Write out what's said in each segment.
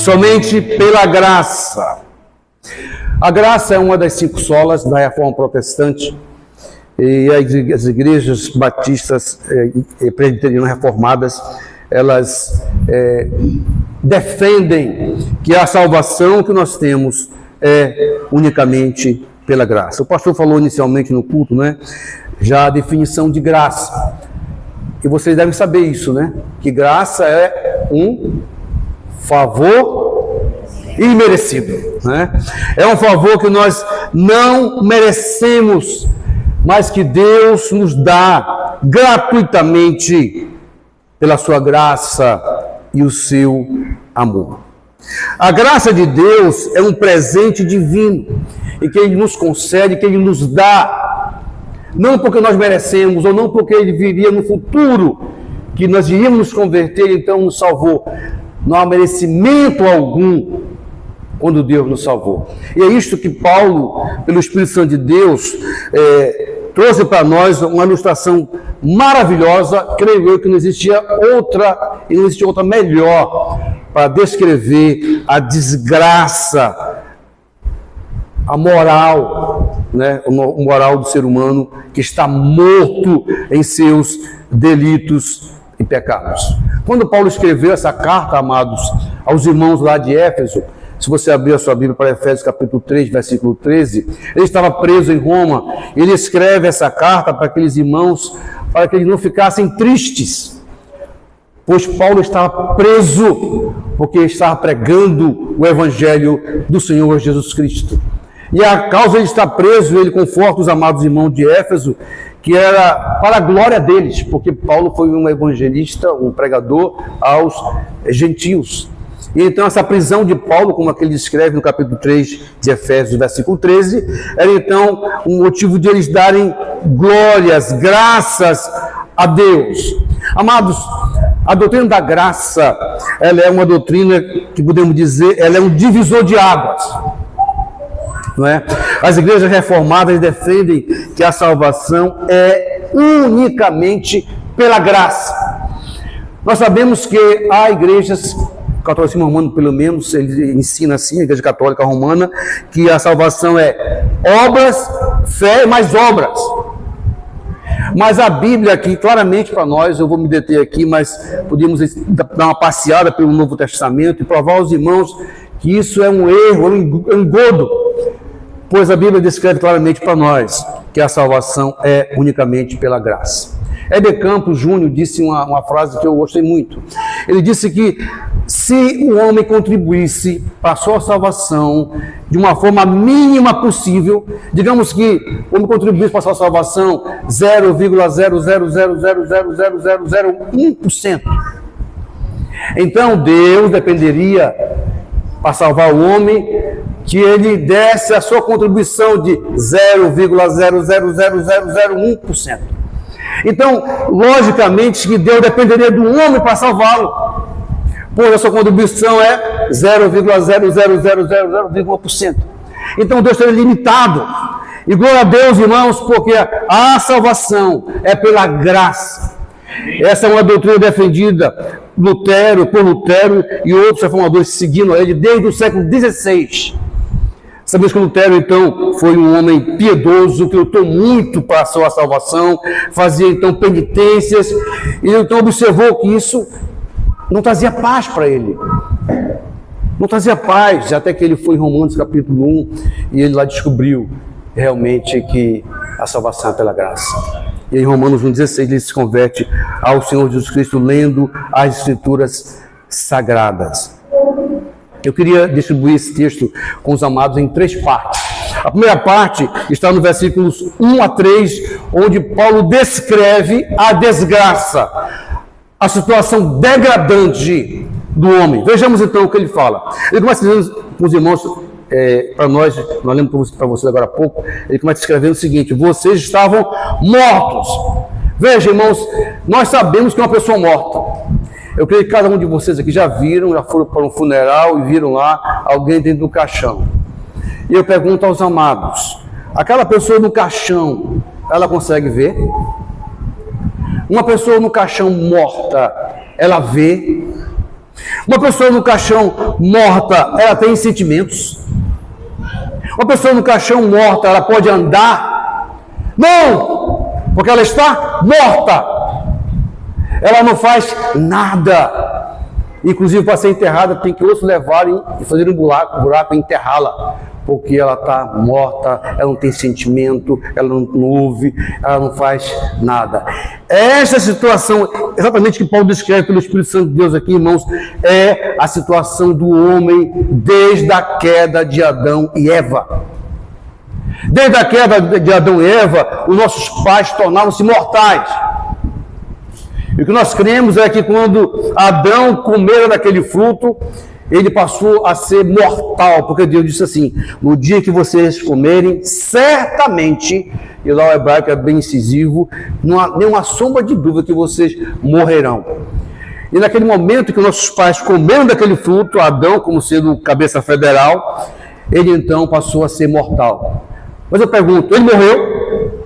somente pela graça. A graça é uma das 5 solas da Reforma Protestante, e as igrejas batistas e presbiterianas reformadas, elas defendem que a salvação que nós temos é unicamente pela graça. O pastor falou inicialmente no culto, né? Já a definição de graça. E vocês devem saber isso, né? Que graça é um favor imerecido, né? É um favor que nós não merecemos, mas que Deus nos dá gratuitamente pela sua graça e o seu amor. A graça de Deus é um presente divino e que Ele nos concede, que Ele nos dá, não porque nós merecemos ou não porque Ele viria no futuro que nós iríamos nos converter, então nos salvou. Não há merecimento algum quando Deus nos salvou. E é isto que Paulo, pelo Espírito Santo de Deus, trouxe para nós uma ilustração maravilhosa. Creio eu que não existia outra melhor para descrever a desgraça, a moral, né? O moral do ser humano que está morto em seus delitos e pecados. Quando Paulo escreveu essa carta, amados, aos irmãos lá de Éfeso, se você abrir a sua Bíblia para Efésios capítulo 3, versículo 13, ele estava preso em Roma. Ele escreve essa carta para aqueles irmãos, para que eles não ficassem tristes, pois Paulo estava preso, porque estava pregando o Evangelho do Senhor Jesus Cristo. E a causa de estar preso, ele conforta os amados irmãos de Éfeso, que era para a glória deles, porque Paulo foi um evangelista, um pregador aos gentios. E então essa prisão de Paulo, como aquele descreve no capítulo 3 de Efésios, versículo 13, era então um motivo de eles darem glórias, graças a Deus. Amados, a doutrina da graça, ela é uma doutrina que podemos dizer, ela é um divisor de águas. Não é? As igrejas reformadas defendem que a salvação é unicamente pela graça. Nós sabemos que há igrejas, o catolicismo romano pelo menos, ele ensina assim, a igreja católica romana, que a salvação é obras, fé mais obras. Mas a Bíblia aqui, claramente para nós, eu vou me deter aqui, mas podíamos dar uma passeada pelo Novo Testamento e provar aos irmãos que isso é um erro, é um engodo, pois a Bíblia descreve claramente para nós que a salvação é unicamente pela graça. Heber Campos Júnior disse uma frase que eu gostei muito. Ele disse que se o homem contribuísse para a sua salvação de uma forma mínima possível, digamos que o homem contribuísse para a sua salvação 0,000000001%, então Deus dependeria para salvar o homem que ele desse a sua contribuição de 0,00001%. Então, logicamente, que Deus dependeria do homem para salvá-lo, pois a sua contribuição é 0,00001%. Então, Deus seria limitado. E glória a Deus, irmãos, porque a salvação é pela graça. Essa é uma doutrina defendida por Lutero e outros reformadores seguindo ele desde o século XVI. Sabemos que Lutero, então, foi um homem piedoso, que lutou muito para a sua salvação, fazia, então, penitências, e então observou que isso não trazia paz para ele. Não trazia paz, até que ele foi em Romanos capítulo 1, e ele lá descobriu realmente que a salvação é pela graça. E em Romanos 1,16 ele se converte ao Senhor Jesus Cristo, lendo as Escrituras Sagradas. Eu queria distribuir esse texto com os amados em 3 partes. A primeira parte está no versículos 1 a 3, onde Paulo descreve a desgraça, a situação degradante do homem. Vejamos então o que ele fala. Ele começa dizendo com os irmãos, para nós lemos para vocês agora há pouco, ele começa escrevendo o seguinte: vocês estavam mortos. Veja, irmãos, nós sabemos que é uma pessoa morta. Eu creio que cada um de vocês aqui já foram para um funeral e viram lá alguém dentro do caixão. E eu pergunto aos amados, aquela pessoa no caixão, ela consegue ver? Uma pessoa no caixão morta, ela vê? Uma pessoa no caixão morta, ela tem sentimentos? Uma pessoa no caixão morta, ela pode andar? Não! Porque ela está morta. Ela não faz nada. Inclusive, para ser enterrada, tem que outros levarem e fazerem um buraco e enterrá-la. Porque ela está morta, ela não tem sentimento, ela não ouve, ela não faz nada. Essa situação, exatamente que Paulo descreve pelo Espírito Santo de Deus aqui, irmãos, é a situação do homem desde a queda de Adão e Eva. Desde a queda de Adão e Eva, os nossos pais tornaram-se mortais. E o que nós cremos é que quando Adão comeu daquele fruto, ele passou a ser mortal, porque Deus disse assim: no dia que vocês comerem, certamente, e lá o hebraico é bem incisivo, não há nenhuma sombra de dúvida que vocês morrerão. E naquele momento que nossos pais comeram daquele fruto, Adão, como sendo cabeça federal, ele então passou a ser mortal. Mas eu pergunto, ele morreu?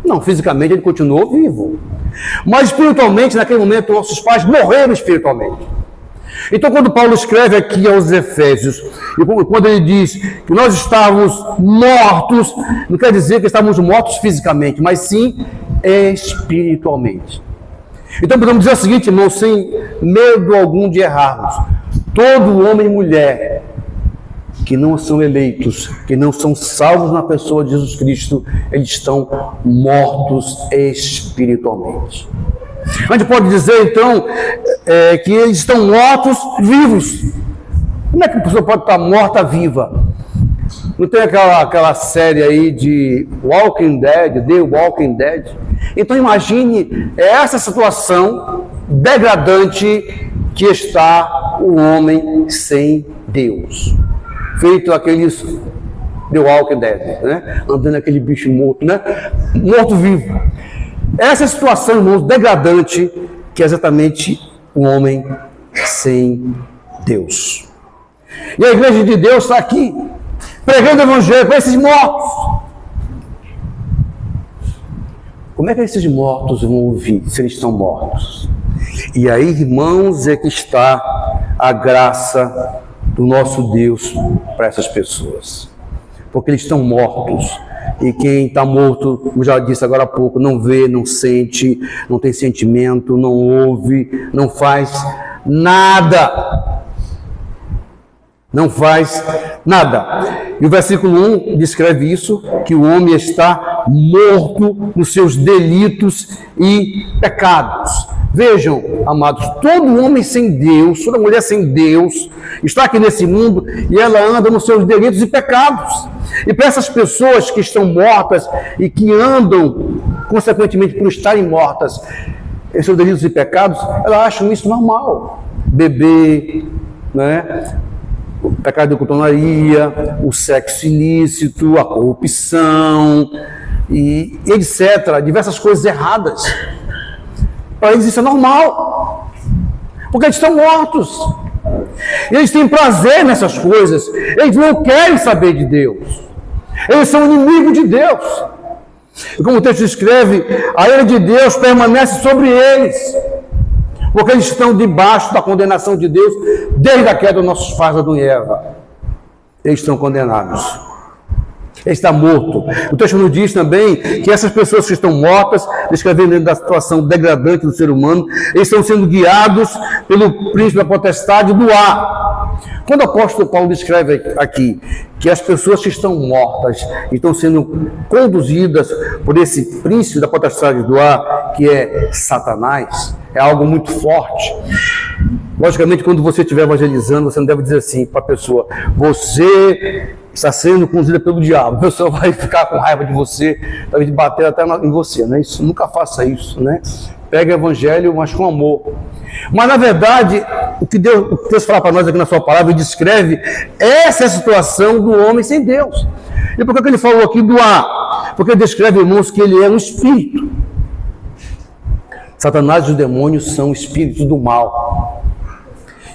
Não, fisicamente ele continuou vivo. Mas espiritualmente, naquele momento, nossos pais morreram espiritualmente. Então, quando Paulo escreve aqui aos Efésios, e quando ele diz que nós estávamos mortos, não quer dizer que estávamos mortos fisicamente, mas sim espiritualmente. Então, podemos dizer o seguinte, irmão, sem medo algum de errarmos: todo homem e mulher que não são eleitos, que não são salvos na pessoa de Jesus Cristo, eles estão mortos espiritualmente. A gente pode dizer, então, que eles estão mortos vivos. Como é que a pessoa pode estar morta viva? Não tem aquela série aí de Walking Dead, The Walking Dead? Então imagine essa situação degradante que está o homem sem Deus. Feito aqueles The Walking Dead, né? Andando aquele bicho morto, né? Morto-vivo. Essa situação, irmãos, degradante, que é exatamente o homem sem Deus. E a igreja de Deus está aqui, pregando o evangelho para esses mortos. Como é que esses mortos vão ouvir se eles estão mortos? E aí, irmãos, é que está a graça do nosso Deus para essas pessoas. Porque eles estão mortos. E quem está morto, como já disse agora há pouco, não vê, não sente, não tem sentimento, não ouve, não faz nada. Não faz nada. E o versículo 1 descreve isso, que o homem está morto nos seus delitos e pecados. Vejam, amados, todo homem sem Deus, toda mulher sem Deus, está aqui nesse mundo e ela anda nos seus delitos e pecados. E para essas pessoas que estão mortas e que andam, consequentemente, por estarem mortas, em seus delitos e pecados, elas acham isso normal. Beber, né? O pecado de cotonaria, o sexo ilícito, a corrupção, e etc. Diversas coisas erradas. Para eles isso é normal, porque eles estão mortos. Eles têm prazer nessas coisas, eles não querem saber de Deus. Eles são inimigos de Deus. E como o texto escreve, a ira de Deus permanece sobre eles, porque eles estão debaixo da condenação de Deus desde a queda dos nossos pais, Adão e Eva. Eles estão condenados. Ele está morto. O texto nos diz também que essas pessoas que estão mortas, descrevendo dentro da situação degradante do ser humano, eles estão sendo guiados pelo príncipe da potestade do ar. Quando o apóstolo Paulo descreve aqui que as pessoas que estão mortas estão sendo conduzidas por esse príncipe da potestade do ar, que é Satanás, é algo muito forte. Logicamente, quando você estiver evangelizando, você não deve dizer assim para a pessoa: você está sendo conduzida pelo diabo. A pessoa vai ficar com raiva de você, talvez bater até em você, né? Isso, nunca faça isso, né? Pega o evangelho, mas com amor. Mas, na verdade, o que Deus fala para nós aqui na sua palavra e descreve, essa é a situação do homem sem Deus. E por que ele falou aqui do ar? Porque ele descreve, irmãos, que ele é um espírito. Satanás e os demônios são espíritos do mal.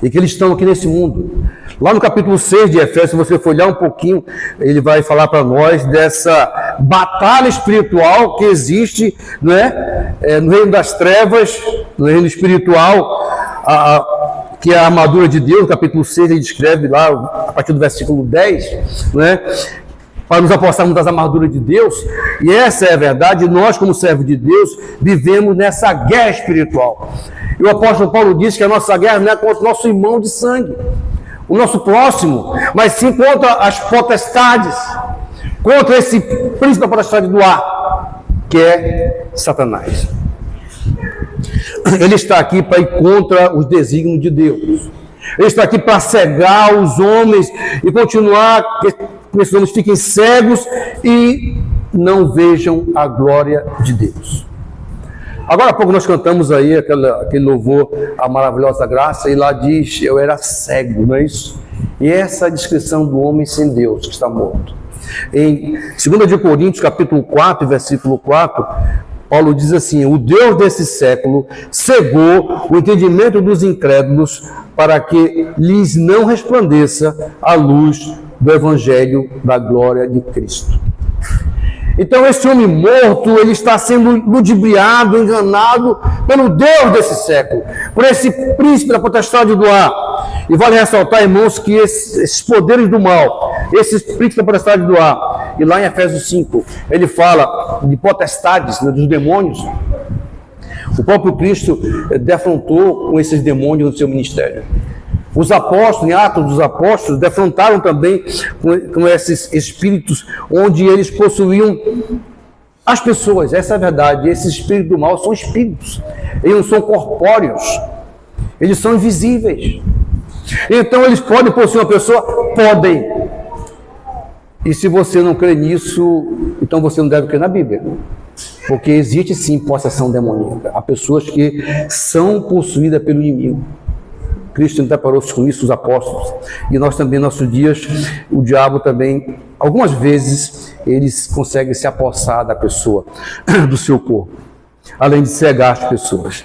E que eles estão aqui nesse mundo. Lá no capítulo 6 de Efésios, se você for olhar um pouquinho, ele vai falar para nós dessa batalha espiritual que existe, né? No reino das trevas, no reino espiritual, que é a armadura de Deus, no capítulo 6, ele descreve lá, a partir do versículo 10, né? Para nos apostarmos das armaduras de Deus, e essa é a verdade, nós como servos de Deus, vivemos nessa guerra espiritual. E o apóstolo Paulo diz que a nossa guerra não é contra o nosso irmão de sangue, o nosso próximo, mas sim contra as potestades, contra esse príncipe da potestade do ar, que é Satanás. Ele está aqui para ir contra os desígnios de Deus. Ele está aqui para cegar os homens e continuar que esses homens fiquem cegos e não vejam a glória de Deus. Agora há pouco nós cantamos aí aquele louvor, a maravilhosa graça, e lá diz, eu era cego, não é isso? E essa é a descrição do homem sem Deus, que está morto. Em 2 Coríntios, capítulo 4, versículo 4, Paulo diz assim, o Deus desse século cegou o entendimento dos incrédulos para que lhes não resplandeça a luz do evangelho da glória de Cristo. Então esse homem morto, ele está sendo ludibriado, enganado pelo Deus desse século, por esse príncipe da potestade do ar. E vale ressaltar, irmãos, que esses poderes do mal, esses príncipes da potestade do ar, e lá em Efésios 5, ele fala de potestades, né, dos demônios. O próprio Cristo defrontou com esses demônios no seu ministério. Os apóstolos, em Atos dos Apóstolos, defrontaram também com esses espíritos, onde eles possuíam as pessoas. Essa é a verdade. Esses espíritos do mal são espíritos. Eles não são corpóreos. Eles são invisíveis. Então, eles podem possuir uma pessoa? Podem. E se você não crê nisso, então você não deve crer na Bíblia. Porque existe sim possessão demoníaca. Há pessoas que são possuídas pelo inimigo. Cristo deparou-se com isso, os apóstolos, e nós também, nossos dias, o diabo também, algumas vezes, eles conseguem se apossar da pessoa, do seu corpo, além de cegar as pessoas.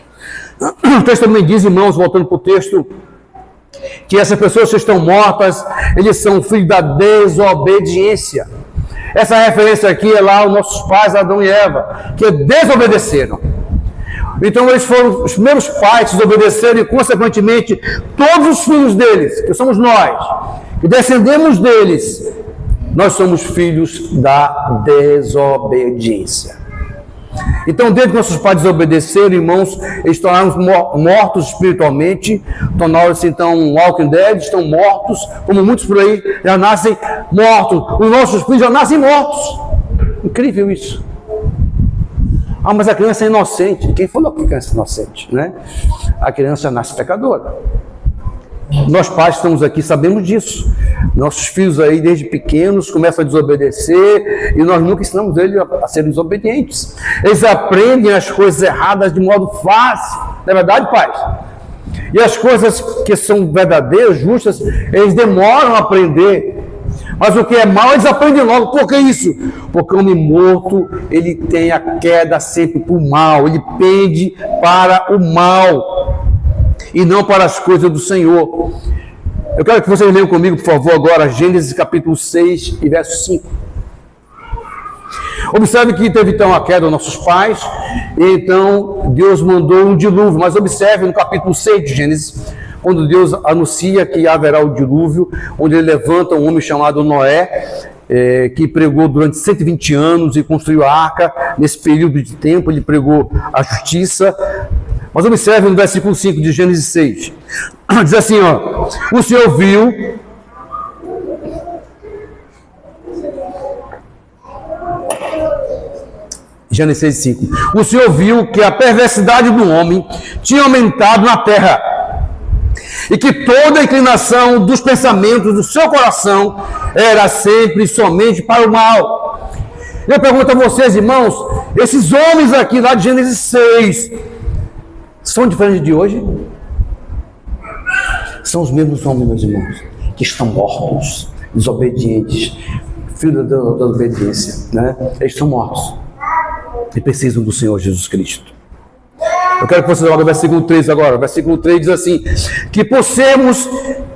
O texto também diz, irmãos, voltando para o texto, que essas pessoas que estão mortas, eles são filhos da desobediência. Essa referência aqui é lá aos nossos pais, Adão e Eva, que desobedeceram. Então eles foram os primeiros pais que desobedeceram e, consequentemente, todos os filhos deles, que somos nós, que descendemos deles, nós somos filhos da desobediência. Então, desde que nossos pais desobedeceram, irmãos, eles tornaram-se mortos espiritualmente, tornaram-se então um Walking Dead, estão mortos, como muitos por aí já nascem mortos. Os nossos filhos já nascem mortos. Incrível isso. Ah, mas a criança é inocente. Quem falou que a criança é inocente, né? A criança nasce pecadora. Nós pais estamos aqui, sabemos disso. Nossos filhos aí, desde pequenos, começam a desobedecer e nós nunca ensinamos eles a serem desobedientes. Eles aprendem as coisas erradas de modo fácil. Não é verdade, pais? E as coisas que são verdadeiras, justas, eles demoram a aprender. Mas o que é mal, eles aprendem logo. Por que isso? Porque o homem morto, ele tem a queda sempre para o mal. Ele pende para o mal e não para as coisas do Senhor. Eu quero que vocês leiam comigo, por favor, agora, Gênesis capítulo 6 e verso 5. Observe que teve então a queda dos nossos pais, e então Deus mandou um dilúvio. Mas observe no capítulo 6 de Gênesis, quando Deus anuncia que haverá o dilúvio, onde ele levanta um homem chamado Noé, que pregou durante 120 anos e construiu a arca. Nesse período de tempo ele pregou a justiça. Mas observe no versículo 5 de Gênesis 6, diz assim, ó, o Senhor viu Gênesis 5, o Senhor viu que a perversidade do homem tinha aumentado na terra, e que toda a inclinação dos pensamentos do seu coração era sempre e somente para o mal. Eu pergunto a vocês, irmãos, esses homens aqui lá de Gênesis 6, são diferentes de hoje? São os mesmos homens, meus irmãos, que estão mortos, desobedientes, filhos da desobediência, né? Eles estão mortos e precisam do Senhor Jesus Cristo. Eu quero que vocês olhem o versículo 3 agora. O versículo 3 diz assim, que por sermos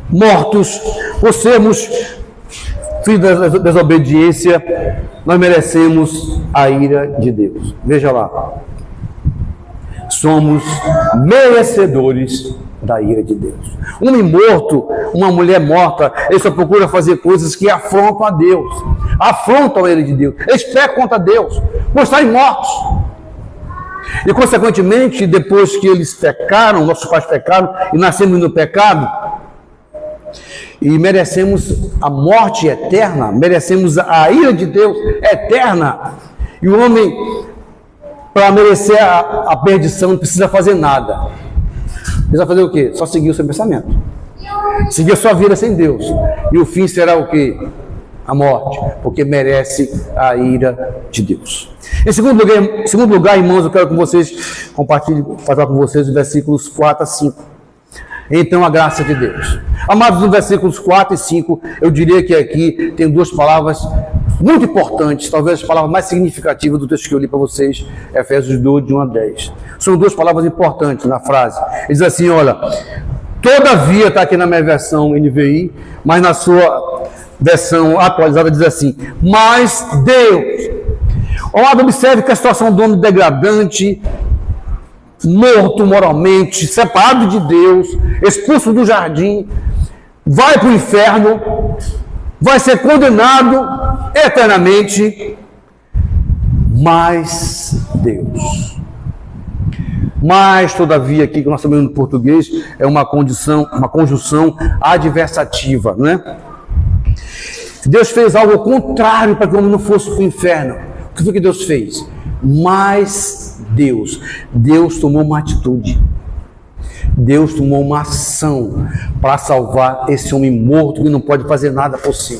mortos, por sermos filhos da desobediência, nós merecemos a ira de Deus. Veja lá. Somos merecedores da ira de Deus. Um homem morto, uma mulher morta, ele só procura fazer coisas que afrontam a Deus, afrontam a ira de Deus. Eles pecam contra Deus, por estarem mortos. E, consequentemente, depois que eles pecaram, nossos pais pecaram e nascemos no pecado, e merecemos a morte eterna, merecemos a ira de Deus eterna. E o homem, para merecer a perdição, não precisa fazer nada. Precisa fazer o quê? Só seguir o seu pensamento. Seguir a sua vida sem Deus. E o fim será o quê? A morte, porque merece a ira de Deus. Em segundo lugar, irmãos, eu quero que vocês compartilhem, falar com vocês os versículos 4 a 5. Então, a graça de Deus. Amados, nos versículos 4 e 5, eu diria que aqui tem duas palavras muito importantes, talvez as palavras mais significativas do texto que eu li para vocês, Efésios 2, de 1 a 10. São duas palavras importantes na frase. Ele diz assim, olha, todavia, está aqui na minha versão NVI, mas na sua versão atualizada diz assim, mas Deus. Olha, observe que a situação do homem degradante, morto moralmente, separado de Deus, expulso do jardim, vai para o inferno, vai ser condenado eternamente, mas Deus. Mas, todavia, aqui que nós sabemos no português, é uma conjunção adversativa, não é? Deus fez algo ao contrário para que o homem não fosse para o inferno. O que foi que Deus fez? Mas Deus tomou uma atitude. Deus tomou uma ação para salvar esse homem morto que não pode fazer nada por si.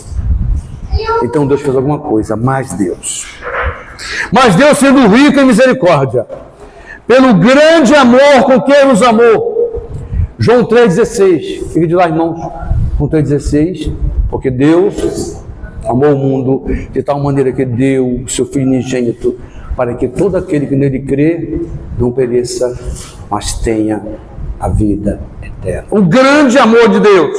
Então Deus fez alguma coisa, mas Deus sendo rico em misericórdia, pelo grande amor com que Ele nos amou. João 3,16, fica de lá, irmãos. João 3,16, porque Deus amou o mundo de tal maneira que deu o seu Filho unigênito, para que todo aquele que nele crê não pereça, mas tenha a vida eterna. O grande amor de Deus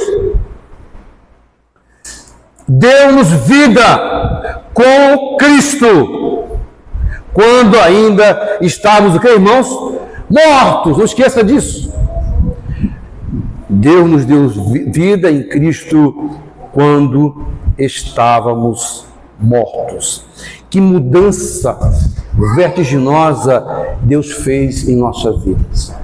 deu-nos vida com Cristo, quando ainda estávamos, o que, irmãos? Mortos, não esqueça disso. Deus nos deu vida em Cristo quando estávamos mortos. Que mudança vertiginosa Deus fez em nossas vidas.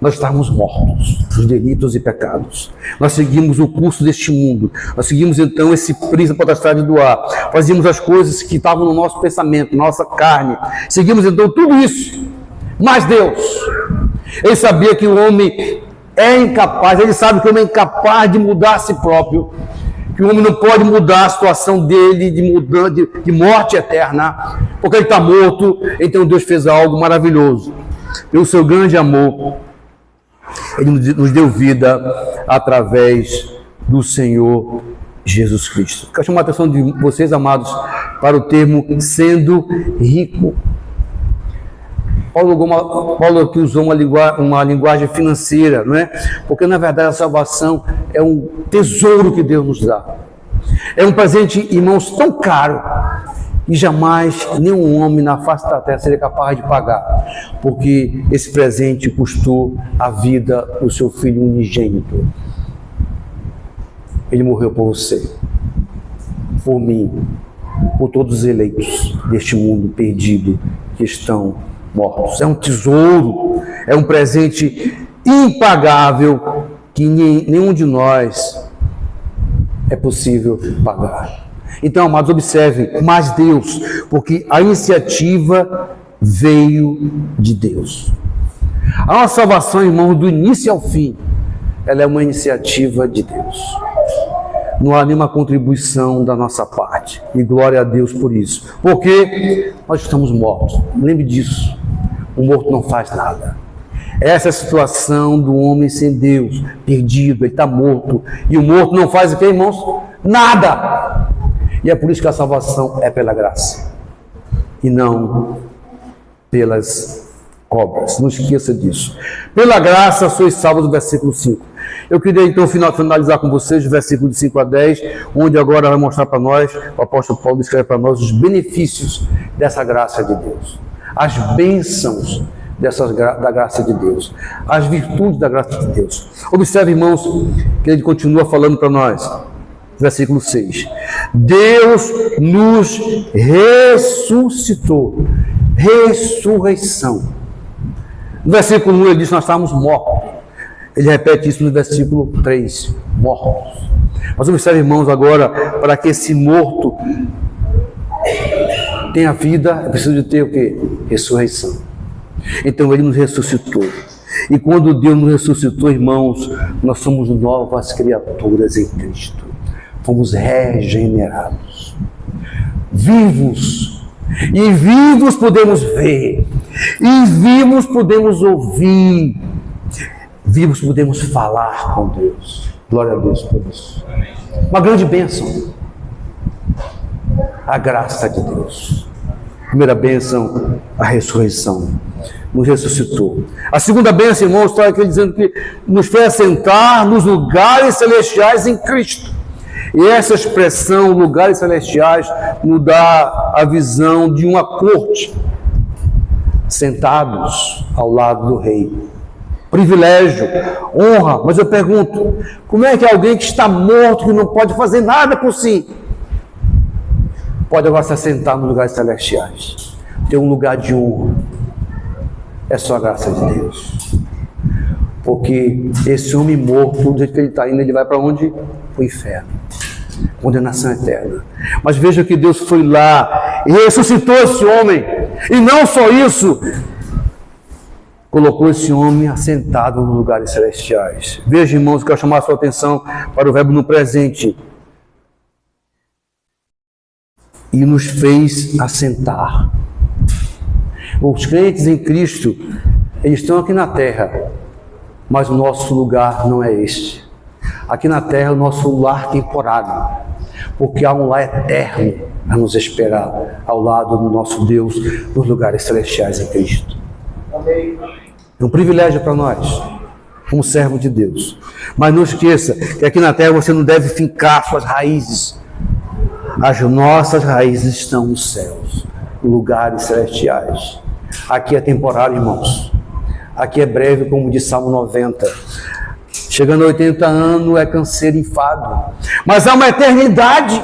Nós estávamos mortos dos delitos e pecados. Nós seguimos o curso deste mundo. Nós seguimos então esse príncipe potestade do ar. Fazíamos as coisas que estavam no nosso pensamento, nossa carne. Seguimos então tudo isso. Mas Deus, Ele sabia que o homem é incapaz, Ele sabe que o homem é incapaz de mudar a si próprio. Que o homem não pode mudar a situação dele de morte eterna, porque ele está morto. Então Deus fez algo maravilhoso. Pelo seu grande amor, Ele nos deu vida através do Senhor Jesus Cristo. Quero chamar a atenção de vocês, amados, para o termo sendo rico. Paulo aqui usou uma linguagem financeira, não é? Porque na verdade a salvação é um tesouro que Deus nos dá. É um presente, irmãos, tão caro e jamais nenhum homem na face da terra seria capaz de pagar, porque esse presente custou a vida do seu Filho unigênito. Ele morreu por você, por mim, por todos os eleitos deste mundo perdido que estão mortos. É um tesouro, é um presente impagável que nenhum de nós é possível pagar. Então, amados, observem, mas Deus, porque a iniciativa veio de Deus. A nossa salvação, irmãos, do início ao fim, ela é uma iniciativa de Deus. Não há nenhuma contribuição da nossa parte. E glória a Deus por isso. Porque nós estamos mortos. Lembre disso. O morto não faz nada. Essa é a situação do homem sem Deus, perdido, ele está morto. E o morto não faz o que, irmãos? Nada. E é por isso que a salvação é pela graça. E não pelas obras. Não esqueça disso. Pela graça sois salvos, do versículo 5. Eu queria então finalizar com vocês o versículo de 5 a 10, onde agora vai mostrar para nós, o apóstolo Paulo escreve para nós os benefícios dessa graça de Deus. As bênçãos da graça de Deus, as virtudes da graça de Deus. Observe, irmãos, que ele continua falando para nós, versículo 6. Deus nos ressuscitou. Ressurreição. No versículo 1 ele diz que nós estávamos mortos. Ele repete isso no versículo 3, mortos. Mas observe, irmãos, agora, para que esse morto tenha vida, é preciso de ter o quê? Ressurreição. Então ele nos ressuscitou. E quando Deus nos ressuscitou, irmãos, nós somos novas criaturas em Cristo. Fomos regenerados. Vivos. E vivos podemos ver. E vivos podemos ouvir. Vivos podemos falar com Deus. Glória a Deus por isso. Uma grande bênção. A graça de Deus. Primeira bênção, a ressurreição. Nos ressuscitou. A segunda bênção, irmãos, está aqui dizendo que nos fez assentar nos lugares celestiais em Cristo. E essa expressão, lugares celestiais, nos dá a visão de uma corte, sentados ao lado do rei. Privilégio, honra, mas eu pergunto, como é que alguém que está morto, que não pode fazer nada por si, pode agora se assentar nos lugares celestiais? Ter um lugar de honra. É só a graça de Deus. Porque esse homem morto, do jeito que ele está indo, ele vai para onde? Para o inferno. Condenação eterna. Mas veja que Deus foi lá e ressuscitou esse homem. E não só isso, colocou esse homem assentado nos lugares celestiais. Veja, irmãos, que eu quero chamar a sua atenção para o verbo no presente. E nos fez assentar. Os crentes em Cristo, eles estão aqui na terra, mas o nosso lugar não é este. Aqui na terra é o nosso lar temporário, porque há um lar eterno a nos esperar ao lado do nosso Deus, nos lugares celestiais em Cristo. É um privilégio para nós, como servo de Deus. Mas não esqueça que aqui na terra você não deve fincar suas raízes. As nossas raízes estão nos céus, lugares celestiais. Aqui é temporário, irmãos. Aqui é breve, como diz Salmo 90. Chegando a 80 anos é canseiro e enfado. Mas há uma eternidade.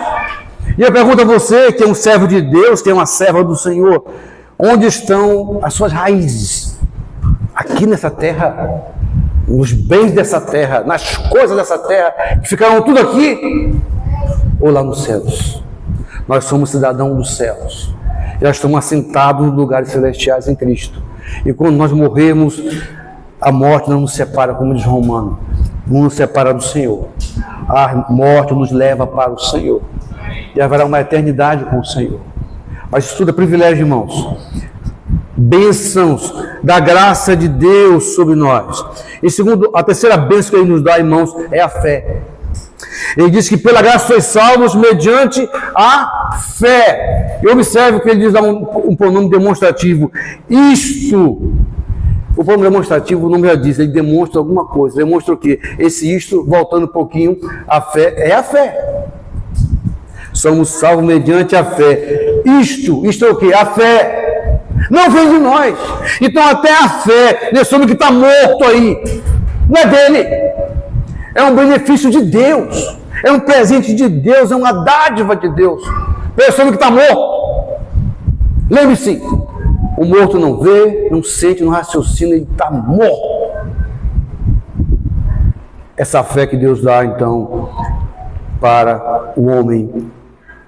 E eu pergunto a você, que é um servo de Deus, que é uma serva do Senhor, onde estão as suas raízes? Aqui nessa terra, nos bens dessa terra, nas coisas dessa terra, que ficarão tudo aqui, ou lá nos céus? Nós somos cidadãos dos céus. Já estamos assentados nos lugares celestiais em Cristo. E quando nós morrermos, a morte não nos separa, como diz Romano, não nos separa do Senhor. A morte nos leva para o Senhor. E haverá uma eternidade com o Senhor. Mas isso tudo é privilégio, irmãos. Bênçãos da graça de Deus sobre nós. E segundo, a terceira bênção que Ele nos dá, irmãos, é a fé. Ele diz que pela graça sois salvos mediante a fé. E observe que ele diz um pronome demonstrativo. Isto, o pronome demonstrativo, o nome já diz, ele demonstra alguma coisa. Demonstra o quê? Isto, voltando um pouquinho, a fé é a fé. Somos salvos mediante a fé. Isto é o quê? A fé. Não vem de nós. Então até a fé, nesse homem que está morto aí, não é dele. É um benefício de Deus. É um presente de Deus, é uma dádiva de Deus. Pessoa que está morto. Lembre-se, o morto não vê, não sente, não raciocina, ele está morto. Essa fé que Deus dá, então, para o homem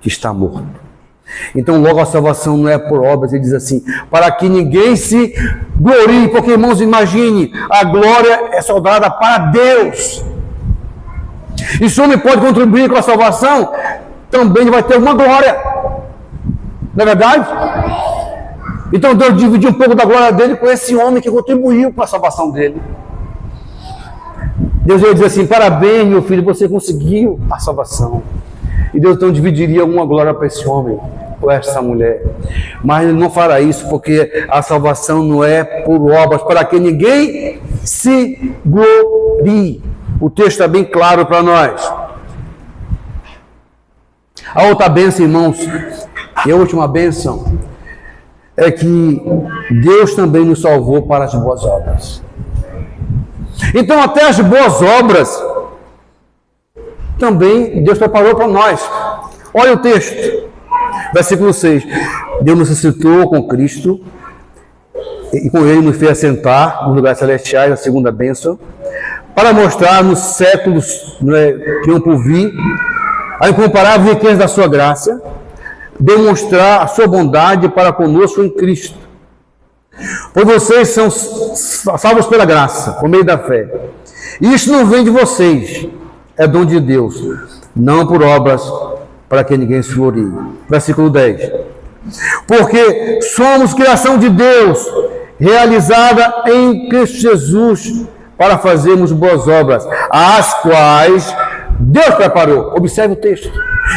que está morto. Então, logo a salvação não é por obras, ele diz assim, para que ninguém se glorie, porque, irmãos, imagine, a glória é só dada para Deus. E se o homem pode contribuir com a salvação, também vai ter uma glória. Não é verdade? Então Deus dividiu um pouco da glória dele com esse homem que contribuiu com a salvação dele. Deus ia dizer assim, parabéns, meu filho, você conseguiu a salvação. E Deus então dividiria uma glória para esse homem, ou essa mulher. Mas Ele não fará isso, porque a salvação não é por obras, para que ninguém se glorie. O texto é bem claro para nós. A outra bênção, irmãos, e a última bênção, é que Deus também nos salvou para as boas obras. Então, até as boas obras também Deus preparou para nós. Olha o texto, versículo 6. Deus nos ressuscitou com Cristo e com Ele nos fez assentar nos lugares celestiais, a segunda bênção, para mostrar nos séculos que hão por vir a incomparável riqueza da sua graça, demonstrar a sua bondade para conosco em Cristo. Pois vocês são salvos pela graça, por meio da fé. E isso não vem de vocês, é dom de Deus, não por obras, para que ninguém se glorie. Versículo 10. Porque somos criação de Deus, realizada em Cristo Jesus, para fazermos boas obras, as quais Deus preparou. Observe o texto.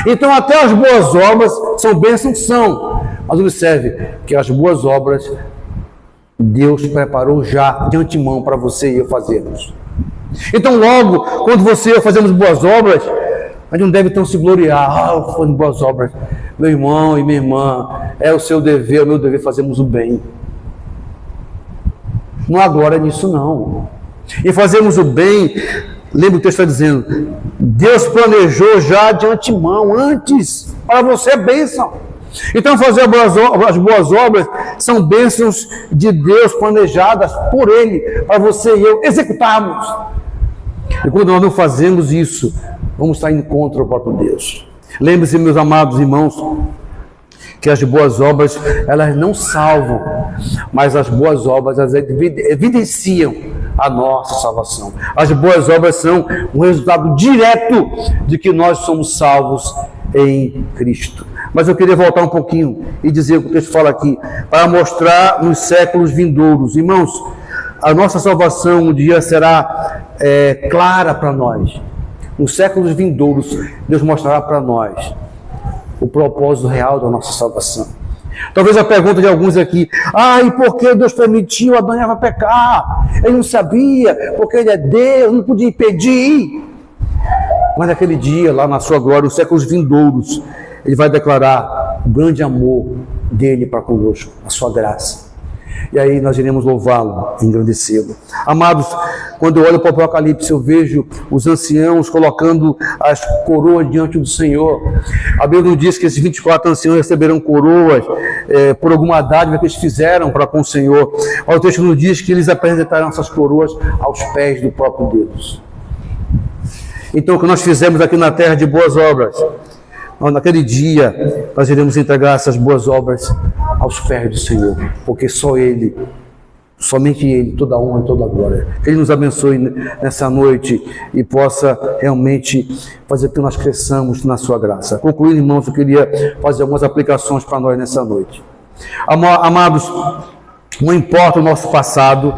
Então, até as boas obras são bênçãos, são. Mas observe que as boas obras Deus preparou já de antemão para você e eu fazermos. Então, logo, quando você e eu fazemos boas obras, a gente não deve então se gloriar. Eu fazendo boas obras. Meu irmão e minha irmã, é o seu dever, é o meu dever fazermos o bem. Não há glória nisso, não. E fazemos o bem, lembra o texto está dizendo, Deus planejou já de antemão, antes, para você é bênção. Então fazer as boas obras são bênçãos de Deus planejadas por Ele, para você e eu executarmos. E quando nós não fazemos isso, vamos estar indo contra o próprio Deus. Lembre-se, meus amados irmãos, que as boas obras, elas não salvam, mas as boas obras, elas evidenciam a nossa salvação. As boas obras são um resultado direto de que nós somos salvos em Cristo. Mas eu queria voltar um pouquinho e dizer o que o texto fala aqui, para mostrar nos séculos vindouros. Irmãos, a nossa salvação um dia será clara para nós. Nos séculos vindouros, Deus mostrará para nós o propósito real da nossa salvação. Talvez a pergunta de alguns aqui, e por que Deus permitiu Adão e Eva pecar? Ele não sabia, porque ele é Deus, não podia impedir. Mas naquele dia, lá na sua glória, os séculos vindouros, Ele vai declarar o grande amor dele para conosco, a sua graça. E aí nós iremos louvá-lo, engrandecê-lo. Amados, quando eu olho para o Apocalipse, eu vejo os anciãos colocando as coroas diante do Senhor. A Bíblia diz que esses 24 anciãos receberão coroas por alguma dádiva que eles fizeram para com o Senhor. O texto nos diz que eles apresentarão essas coroas aos pés do próprio Deus. Então, o que nós fizemos aqui na terra de boas obras, naquele dia, nós iremos entregar essas boas obras aos pés do Senhor, porque só Ele, somente Ele, toda a honra e toda a glória. Que Ele nos abençoe nessa noite e possa realmente fazer com que nós cresçamos na sua graça. Concluindo, irmãos, eu queria fazer algumas aplicações para nós nessa noite. Amados, não importa o nosso passado,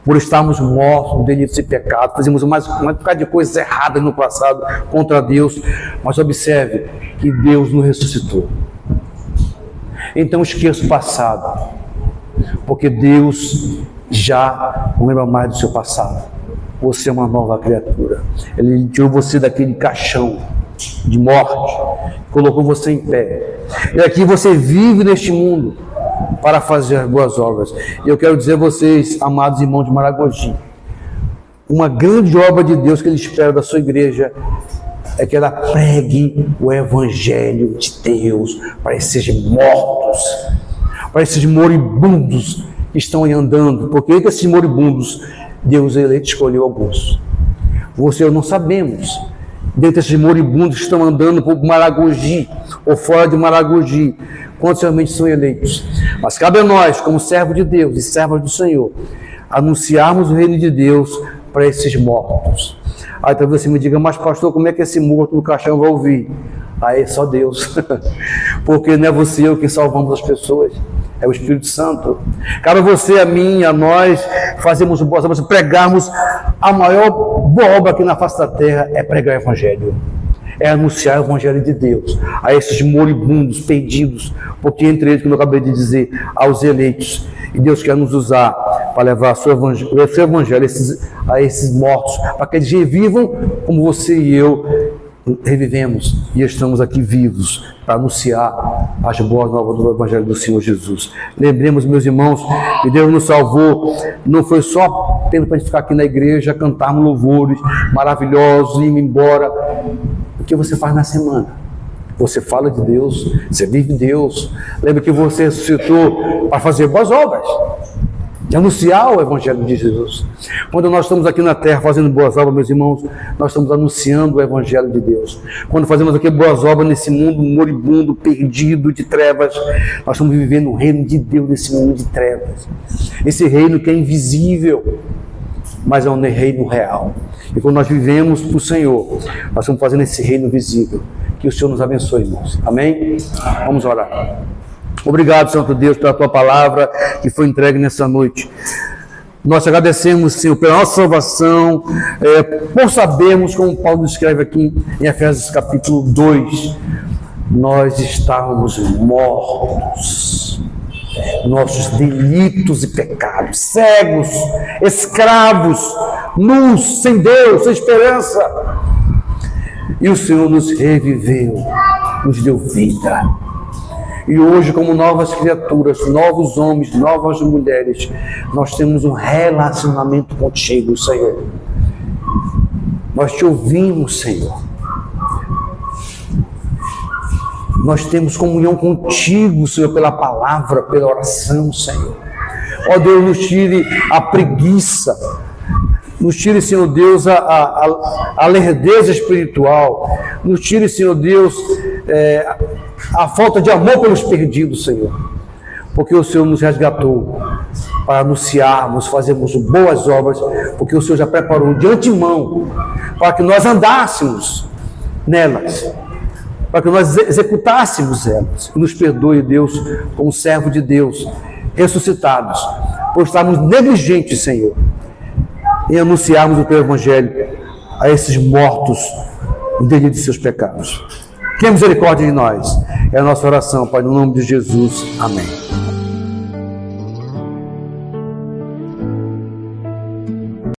por estarmos mortos no delito e pecado, fazemos uma bocado de coisas erradas no passado contra Deus, mas observe que Deus nos ressuscitou. Então esqueça o passado, porque Deus já não lembra mais do seu passado. Você é uma nova criatura. Ele tirou você daquele caixão de morte, colocou você em pé. E aqui você vive neste mundo para fazer as boas obras. E eu quero dizer a vocês, amados irmãos de Maragogi, uma grande obra de Deus que Ele espera da sua igreja é que ela pregue o Evangelho de Deus para esses mortos, para esses moribundos que estão aí andando. Porque entre esses moribundos, Deus eleito escolheu alguns. Você e eu não sabemos. Dentre esses moribundos que estão andando por Maragogi ou fora de Maragogi, quantos realmente são eleitos. Mas cabe a nós, como servos de Deus e servos do Senhor, anunciarmos o reino de Deus para esses mortos. Aí talvez você me diga, mas pastor, como é que esse morto no caixão vai ouvir? Aí é só Deus. Porque não é você e eu que salvamos as pessoas, é o Espírito Santo. Cabe a você, a mim, a nós, fazermos boas obras, pregarmos. A maior boa obra aqui na face da terra é pregar o Evangelho. É anunciar o Evangelho de Deus a esses moribundos, perdidos, porque entre eles, como eu acabei de dizer, aos eleitos. E Deus quer nos usar para levar o seu Evangelho a esses mortos, para que eles revivam como você e eu revivemos e estamos aqui vivos para anunciar as boas novas do Evangelho do Senhor Jesus. Lembremos, meus irmãos, que Deus nos salvou, não foi só para a gente ficar aqui na igreja, cantarmos louvores maravilhosos e ir embora. O que você faz na semana? Você fala de Deus, você vive Deus. Lembra que você ressuscitou para fazer boas obras, de anunciar o Evangelho de Jesus. Quando nós estamos aqui na terra fazendo boas obras, meus irmãos, nós estamos anunciando o Evangelho de Deus. Quando fazemos aqui boas obras nesse mundo moribundo, perdido, de trevas, nós estamos vivendo o reino de Deus nesse mundo de trevas. Esse reino que é invisível, mas é um reino real. E quando nós vivemos para o Senhor, nós estamos fazendo esse reino visível. Que o Senhor nos abençoe, irmãos. Amém? Vamos orar. Obrigado, Santo Deus, pela Tua palavra que foi entregue nessa noite. Nós te agradecemos, Senhor, pela nossa salvação, por sabermos, como Paulo escreve aqui em Efésios capítulo 2, nós estávamos mortos, nossos delitos e pecados, cegos, escravos, nus, sem Deus, sem esperança. E o Senhor nos reviveu, nos deu vida. E hoje, como novas criaturas, novos homens, novas mulheres, nós temos um relacionamento contigo, Senhor. Nós te ouvimos, Senhor. Nós temos comunhão contigo, Senhor, pela palavra, pela oração, Senhor. Ó Deus, nos tire a preguiça, nos tire, Senhor Deus, a lerdeza espiritual, nos tire, Senhor Deus, a falta de amor pelos perdidos, Senhor, porque o Senhor nos resgatou para anunciarmos, fazermos boas obras, porque o Senhor já preparou de antemão para que nós andássemos nelas, para que nós executássemos elas. E nos perdoe, Deus, como servo de Deus, ressuscitados, por estarmos negligentes, Senhor, em anunciarmos o Teu Evangelho a esses mortos no delírio de seus pecados. Tenha misericórdia de nós. É a nossa oração, Pai, no nome de Jesus. Amém.